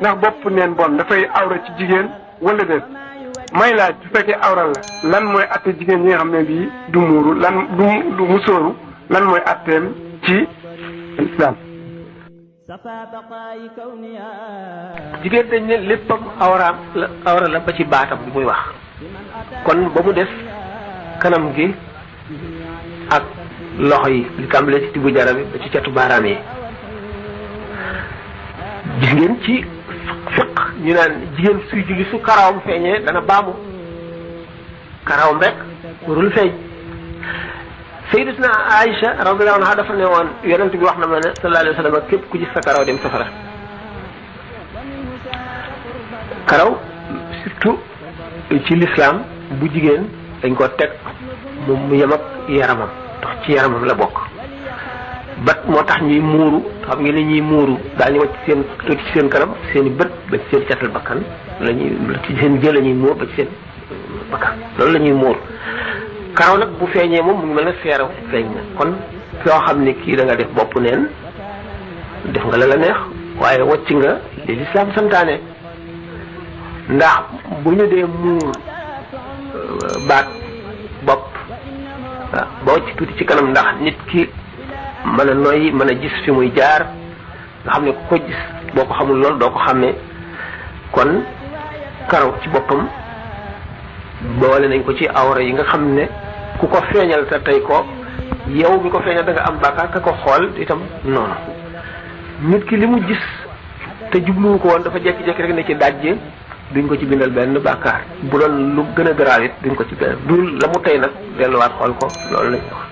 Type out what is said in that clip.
ndax bopp neen bon dafay awra ci jigéen wala déet may laaj su fekkee awra la lan mooy atte jigéen ñi nga xam ne bii du muuru lan du musóoru lan mooy atteem ci islam. jigéen dañ ne léppam awra la ba ci baatam bi muy wax kon ba mu des kanam gi ak loxo yi li tàmbalee ci tibu jara bi ba ci catu baaraam yi. gis ngeen ci fiq ñu naan jigéen suy julli su karawam feeñee dana baamu karawam rek warul feeñ. Sayyidatuna Aïcha radiyallahu anha dafa ne woon yonent bi wax na ma ne sallallahu alayhi wa sallam képp ku gis sa karaw dem safara. karaw surtout ci l'islam bu jigéen dañ ko teg mu yem ak yaramam ndax ci yaramam la bokk. bat moo tax ñuy muuru xam nga ne ñuy muuru daañu wacc seen tuuti ci seen kanam seen i bët ba ci seen catal bakkan la ñuy ci seen jël la ñuy muur ba ci seen bakkan loolu la ñuy muur. karaw nag bu feeñee moom mu ngi mel ne seeraw feeñ na kon soo xam ne kii da nga def bopp neen def nga la neex waaye wacc nga li lislaam santaane ndax bu ñu dee muur baat bopp ba wacc tuuti ci kanam ndax nit ki mën a noyyi mën a gis fi muy jaar nga xam ne ku ko gis boo ko xamul lool doo ko xàmmee kon karaw ci boppam boole nañ ko ci awra yi nga xam ne ku ko feeñal te tey ko yow mi ko feeñal da nga am bàkkaar ka ko xool itam noonu nit ki li mu gis te jubluwu ko woon dafa jekki-jekki rek ne ci dajje duñ ko ci bindal benn bàkkaar bu doon lu gën a garaaw it duñ ko ci benn du la mu tey nag delluwaat xool ko loolu lañ wax